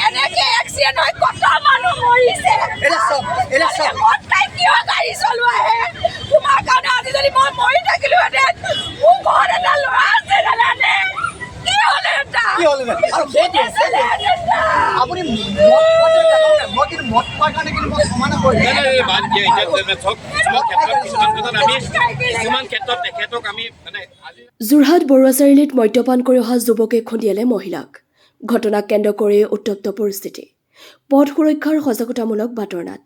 এনেকে এক্সিডেন্ট হৈ কত মানুহ মৰিছে এটা সব মত কাই কিয় গাড়ী চলোৱা হে তোমাৰ কাৰণে আজি যদি মই মৰি থাকিলো হেতেন মোৰ ঘৰ এটা ল'ৰা আছে জানানে কি হলে আৰু আপুনি মই কিন্তু মত পোৱাৰ কাৰণে কিন্তু মই সমান কৰি যোৰহাট বৰুৱা চাৰিআলিত মদ্যপান কৰি অহা যুৱকে খুন্দিয়ালে মহিলাক। ঘটনাক কেন্দ্ৰ কৰি উত্তপ্ত পৰিস্থিতি। পথ সুৰক্ষাৰ সজাগতামূলক বাতৰনাট।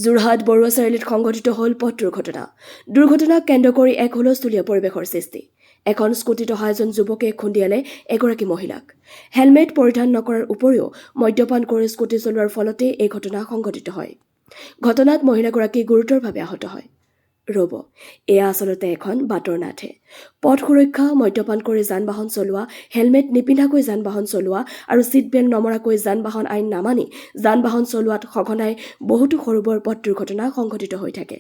যোৰহাট বৰুৱা চাৰিআলিত সংঘটিত হ'ল পথ দুৰ্ঘটনা। দুৰ্ঘটনাক কেন্দ্ৰ কৰি এক হুলস্থুলীয়া পৰিৱেশৰ সৃষ্টি। এখন স্কুটিত অহা এজন যুৱকে খুন্দিয়ালে এগৰাকী মহিলাক। হেলমেট পৰিধান নকৰাৰ উপৰিও মদ্যপান কৰি স্কুটি চলোৱাৰ ফলতে এই ঘটনা সংঘটিত হয়। ঘটনাত মহিলাগৰাকী গুৰুতৰভাৱে আহত হয়। ৰ'ব, এয়া আচলতে এখন বাতৰনাটহে। পথ সুৰক্ষা, মদ্যপান কৰি যান বাহন চলোৱা, হেলমেট নিপিন্ধাকৈ যান বাহন চলোৱা আৰু ছিট বেল্ট নমৰাকৈ যান বাহন আইন নামানি যান বাহন চলোৱাত সঘনাই বহুতো সৰু বৰ পথ দুৰ্ঘটনা সংঘটিত হৈ থাকে।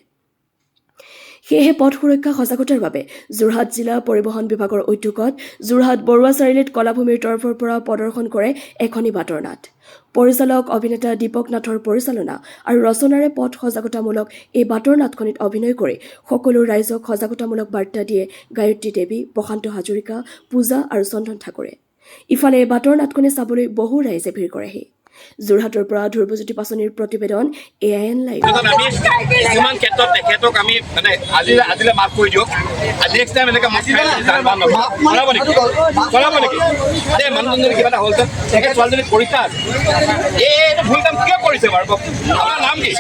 সেয়েহে পথ সুৰক্ষা সজাগতাৰ বাবে যোৰহাট জিলা পৰিবহণ বিভাগৰ উদ্যোগত যোৰহাট বৰুৱা চাৰিআলিত কলাভূমিৰ তৰফৰ পৰা প্ৰদৰ্শন কৰে এখনি বাতৰনাট। পৰিচালক অভিনেতা দীপক নাথৰ পৰিচালনা আৰু ৰচনাৰে পথ সজাগতামূলক এই বাতৰনাটখনিত অভিনয় কৰি সকলো ৰাইজক সজাগতামূলক বাৰ্তা দিয়ে গায়ত্ৰী দেৱী, প্ৰশান্ত হাজৰিকা, পূজা আৰু চন্দন ঠাকুৰে। ইফালে এই বাতৰনাটখনি চাবলৈ বহু ৰাইজে ভিৰ কৰেহি। যোৰহাটৰ পৰা ধ্ৰুৱজ্যোতি পাচনিৰ প্ৰতিবেদন AIN লাইভ। কিছুমান ক্ষেত্ৰত তেখেতক আমি মানে আজিলে মাফ কৰি দিয়ক। আজি নেক্সট টাইম এনেকৈ মাফ খাই যান বাহন চলাব নেকি এই মানুহজনী কিবা এটা হ'ল তেখেত ছোৱালীজনী পৰীক্ষা আছে। এইটো ভুল কাম কিয় কৰিছে বাৰু? আপোনাৰ নাম কি?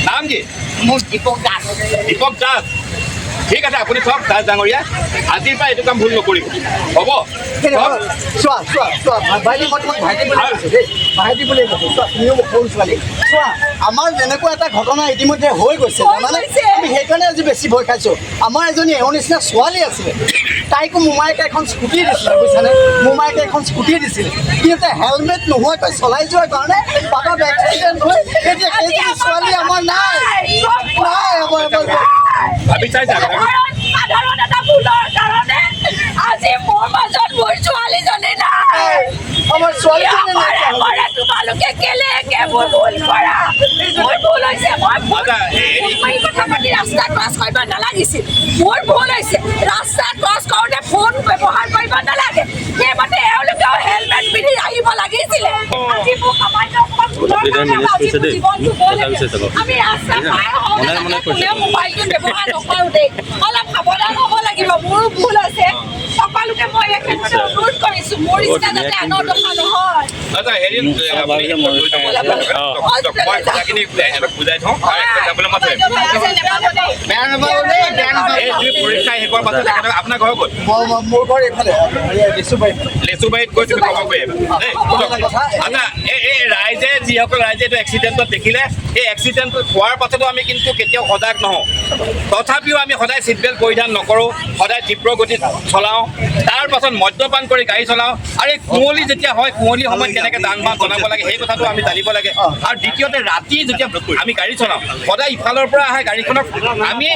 নাম কি? মোৰ দীপক দাস। দীপক দাস। ঠিক আছে, আপুনি চব দাস ডাঙৰীয়া, আজিৰ পৰা এইটো কাম ভুল নকৰিব, হ'ব? ভাইটি মই তোমাক ভাইটি বুলি কৈছোঁ দেই, ভাইটি বুলি কৈছোঁ। চোৱা, তুমিও সৰু ছোৱালী। চোৱা, আমাৰ যেনেকুৱা এটা ঘটনা ইতিমধ্যে হৈ গৈছে জানানে, আমি সেইকাৰণে আজি বেছি ভয় খাইছোঁ। আমাৰ এজনী এওঁ নিচিনা ছোৱালী আছিলে, তাইকো মোমায়েকে এখন স্কুটি দিছিলে, বুজিছানে? মোমায়েকে এখন স্কুটি দিছিলে, কিন্তু হেলমেট নোহোৱাকৈ চলাই যোৱাৰ কাৰণে বাটত এক্সিডেণ্ট হৈ এতিয়া সেইজনী ছোৱালী আমাৰ নাই আমাৰ ভাবি চাইছা? সাধাৰণ এটা ভুলৰ কাৰণে আজি মোৰ মাজত মোৰ ছোৱালীজনী নাই। আমাৰ ছোৱালীজনী নাই। তোমালোকে কেলে ভুল কৰা? মোৰ ভুল হৈছে, মই কথা পাতি ৰাস্তা ক্ৰছ কৰিব নালাগিছিল। মোৰ ভুল হৈছে, ৰাস্তা ক্ৰছ কৰোঁতে ফোন ব্যৱহাৰ কৰিব নালাগে। সেইমতে এওঁলোকেও হেলমেট পিন্ধি আহিব লাগিছিলে। আজি মোক সামান্য ভুলৰ কাৰণে আজি জীৱনটো গ'ল। আমি ৰাস্তা পাৰ হওঁ কোনেও মোবাইলটো ব্যৱহাৰ নকৰোঁ দেই, অলপ সাৱধান হ'ব লাগিব। মোৰো ভুল আছে, সকলোকে মই একেলগে অনুৰোধ কৰিছোঁ, মোৰ ইচ্ছা যাতে আনৰ দফা নহয়। বুজাই থওঁ পৰীক্ষা শেষ হোৱাৰ পাছত আপোনাৰ ঘৰ ক'ত? মোৰ ঘৰ এইফালে লেচুবাৰীত গৈ তুমি খবৰ কৰি আচ্ছা, এই ৰাইজে যিসকল ৰাইজে এইটো এক্সিডেণ্টত দেখিলে, এই এক্সিডেণ্ট হোৱাৰ পাছতো আমি কিন্তু কেতিয়াও সজাগ নহওঁ। তথাপিও আমি সদায় ছিট বেল্ট পৰিধান নকৰোঁ, সদায় তীব্ৰ গতিত চলাওঁ, তাৰ পাছত মদ্যপান কৰি গাড়ী চলাওঁ। আৰু এই কুঁৱলী যেতিয়া হয়, কুঁৱলী সময়ত কেনেকৈ যান বাহন চলাব লাগে সেই কথাটো আমি জানিব লাগে। আৰু দ্বিতীয়তে ৰাতি যেতিয়া আমি গাড়ী চলাওঁ, সদায় ইফালৰ পৰা আহে গাড়ীখনক আমি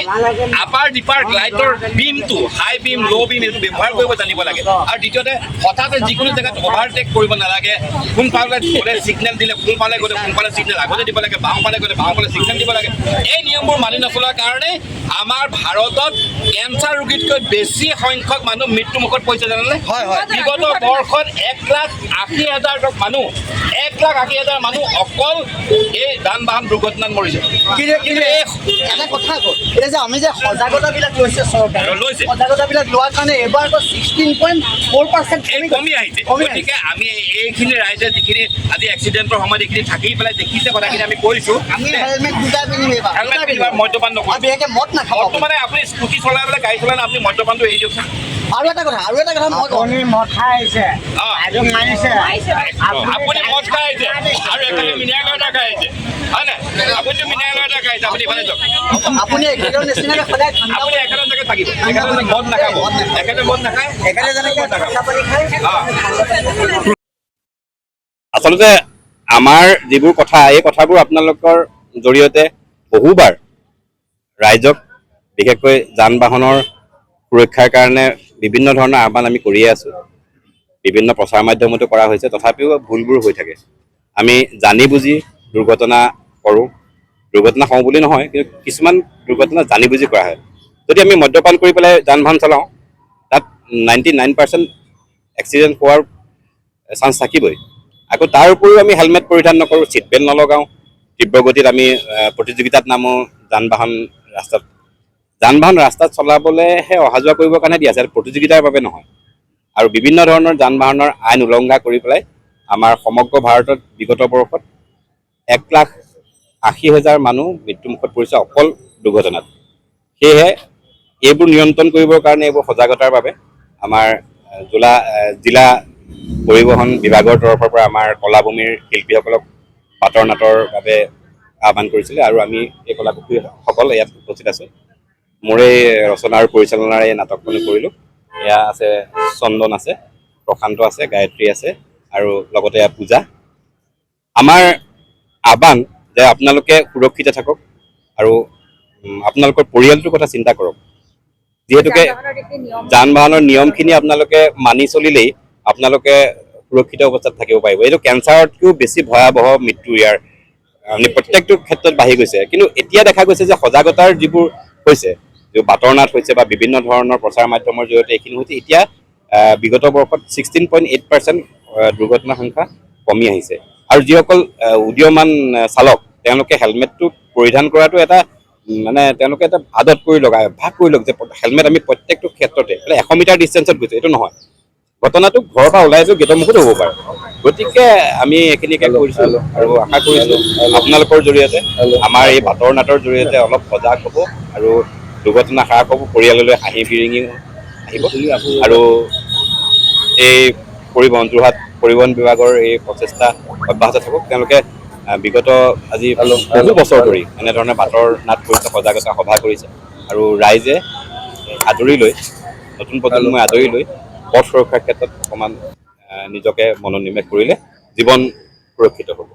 আপাৰ ডিপাৰ লাইটৰ বিমটো, হাই বিম, ল' বিম এইটো ব্যৱহাৰ কৰিব জানিব লাগে। আৰু দ্বিতীয়তে হঠাতে যিকোনো জেগাত অভাৰটেক কৰিব নালাগে। সোনফালে গ'লে ছিগনেল দিলে সোনফালে গ'লে সোনফালে ছিগনেল আগতে দিব লাগে, বাওঁফালে গ'লে বাওঁফালে ছিগনেল দিব লাগে। এই নিয়মবোৰ মানি নচলাৰ কাৰণে আমাৰ ভাৰতত কেঞ্চাৰ ৰোগীতকৈ বেছি সংখ্যক মানুহ মৃত্যুমুখত পৰিছে জানানে? বিগত বৰ্ষত 1,80,000 মানুহ, 1,80,000 মানুহ অকল এই যান বাহন দুৰ্ঘটনাত মৰিছে। কিন্তু এটা কথা আকৌ, এতিয়া যে আমি যে সজাগতাবিলাক লৈছে চৰকাৰে, সজাগতাবিলাক লোৱাৰ কাৰণে এইবাৰ আকৌ 16.4% কমি আহিছে। গতিকে আমি এইখিনি ৰাইজে যিখিনি আজি এক্সিডেণ্টৰ সময়ত এইখিনি থাকি পেলাই দেখিছে কথাখিনি আমি কৈছোঁ, আমি হেলমেট দুটাই পিন্ধিম এইবাৰ, হেলমেট পিন্ধিব, মদ্যপান নকৰিব। বিশেষকৈ মদ নাখাব। বৰ্তমানে আপুনি স্কুটি চলাই পেলাই গাড়ী চলাই আপুনি মদ্যপানটো এৰি দিয়ক। আৰু এটা কথা মই মদ খাই আহিছে, মাৰিছে, আপুনি মদ খাই আহিছে আৰু এফালে মিনাৰেল ৱাটাৰ খাই আহিছে, হয় নাই? আপুনিতো মিনাৰেল ৱাটাৰ খাই আহিছে, আপুনি ইফালে যাওক। আপুনি একেলৰ নিচিনাকৈ সদায় আপুনি একেটা জেগাত থাকিব, একেটা মদ নাখাব, একেটা মদ নাখায়, একেটা যেনেকৈ ঠাণ্ডা পানী খায়। আচলতে আমাৰ যিবোৰ কথা, এই কথাবোৰ আপোনালোকৰ জৰিয়তে বহুবাৰ ৰাইজক, বিশেষকৈ যান বাহনৰ সুৰক্ষাৰ কাৰণে বিভিন্ন ধৰণৰ আহ্বান আমি কৰিয়ে আছোঁ। বিভিন্ন প্ৰচাৰ মাধ্যমতো কৰা হৈছে, তথাপিও ভুলবোৰ হৈ থাকে। আমি জানি বুজি দুৰ্ঘটনা কৰোঁ, দুৰ্ঘটনা হওঁ বুলি নহয়, কিন্তু কিছুমান দুৰ্ঘটনা জানি বুজি কৰা হয়। যদি আমি মদ্যপান কৰি পেলাই যান বাহন চলাওঁ, তাত 99% এক্সিডেণ্ট হোৱাৰ চান্স থাকিবই। আকৌ তাৰ উপৰিও আমি হেলমেট পৰিধান নকৰোঁ, ছিট বেল্ট নলগাওঁ, তীব্ৰ গতিত আমি প্ৰতিযোগিতাত নামো, যান বাহন ৰাস্তাত চলাবলৈহে অহা যোৱা কৰিবৰ কাৰণে দিয়া আছে, প্ৰতিযোগিতাৰ বাবে নহয়। আৰু বিভিন্ন ধৰণৰ যান বাহনৰ আইন উলংঘা কৰি পেলাই আমাৰ সমগ্ৰ ভাৰতত বিগত বৰ্ষত 1,80,000 মানুহ মৃত্যুমুখত পৰিছে অকল দুৰ্ঘটনাত। সেয়েহে এইবোৰ নিয়ন্ত্ৰণ কৰিবৰ কাৰণে, এইবোৰ সজাগতাৰ বাবে আমাৰ জিলা পৰিবহণ বিভাগৰ তৰফৰ পৰা আমাৰ কলাভূমিৰ শিল্পীসকলক পাটৰ নাটৰ বাবে আহ্বান কৰিছিলে, আৰু আমি এই কলাকুশলীসকল ইয়াত উপস্থিত আছোঁ। মোৰে ৰচনা আৰু পৰিচালনাৰ এই নাটকখনি কৰিলোঁ। এয়া আছে চন্দন আছে, প্ৰশান্ত আছে, গায়ত্ৰী আছে, আৰু লগতে এয়া পূজা। আমাৰ আহ্বান যে আপোনালোকে সুৰক্ষিত থাকক আৰু আপোনালোকৰ পৰিয়ালটোৰ কথা চিন্তা কৰক। যিহেতুকে যান বাহনৰ নিয়মখিনি আপোনালোকে মানি চলিলেই আপোনালোকে সুৰক্ষিত অৱস্থাত থাকিব পাৰিব। এইটো কেঞ্চাৰতকৈও বেছি ভয়াৱহ মৃত্যু ইয়াৰ প্ৰত্যেকটো ক্ষেত্ৰত বাঢ়ি গৈছে। কিন্তু এতিয়া দেখা গৈছে যে সজাগতাৰ যিবোৰ হৈছে, বাটৰ নাট হৈছে বা বিভিন্ন ধৰণৰ প্ৰচাৰ মাধ্যমৰ জৰিয়তে এইখিনি হৈছে, এতিয়া বিগত বৰ্ষত 16.8% দুৰ্ঘটনাৰ সংখ্যা কমি আহিছে। আৰু যিসকল উদীয়মান চালক, তেওঁলোকে হেলমেটটো পৰিধান কৰাটো এটা তেওঁলোকে এটা আদত কৰি লওক, অভ্যাস কৰি লওক যে হেলমেট আমি প্ৰত্যেকটো ক্ষেত্ৰতে 100 মিটাৰ ডিষ্টেঞ্চত গৈছোঁ, এইটো নহয়। ঘটনাটো ঘৰৰ পৰা ওলাই যোৱা গেটৰ মুখতো হ'ব পাৰে। গতিকে আমি এইখিনিকে কৰিছোঁ আৰু আশা কৰিছোঁ আপোনালোকৰ জৰিয়তে, আমাৰ এই বাটৰ নাটৰ জৰিয়তে অলপ সজাগ হ'ব আৰু দুৰ্ঘটনা হ্ৰাস হ'ব, পৰিয়াললৈ হাঁহি বিৰিঙি আহিব। আৰু এই যোৰহাট পৰিবহণ বিভাগৰ এই প্ৰচেষ্টা অব্যাহত থাকক। তেওঁলোকে বিগত আজি বহু বছৰ ধৰি এনেধৰণে বাটৰ নাট কৰিছে, সজাগতা সভা কৰিছে, আৰু ৰাইজে আদৰি লৈ, নতুন প্ৰজন্মই আদৰি লৈ পথ সুৰক্ষাৰ ক্ষেত্ৰত অকণমান নিজকে মনোনিৱেশ কৰিলে জীৱন সুৰক্ষিত হ'ব।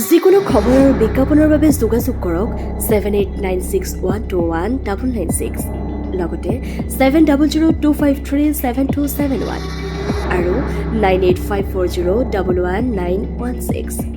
যিকোনো খবৰ আৰু বিজ্ঞাপনৰ বাবে যোগাযোগ কৰক 7896121996, লগতে 7002537271 আৰু 9854011916।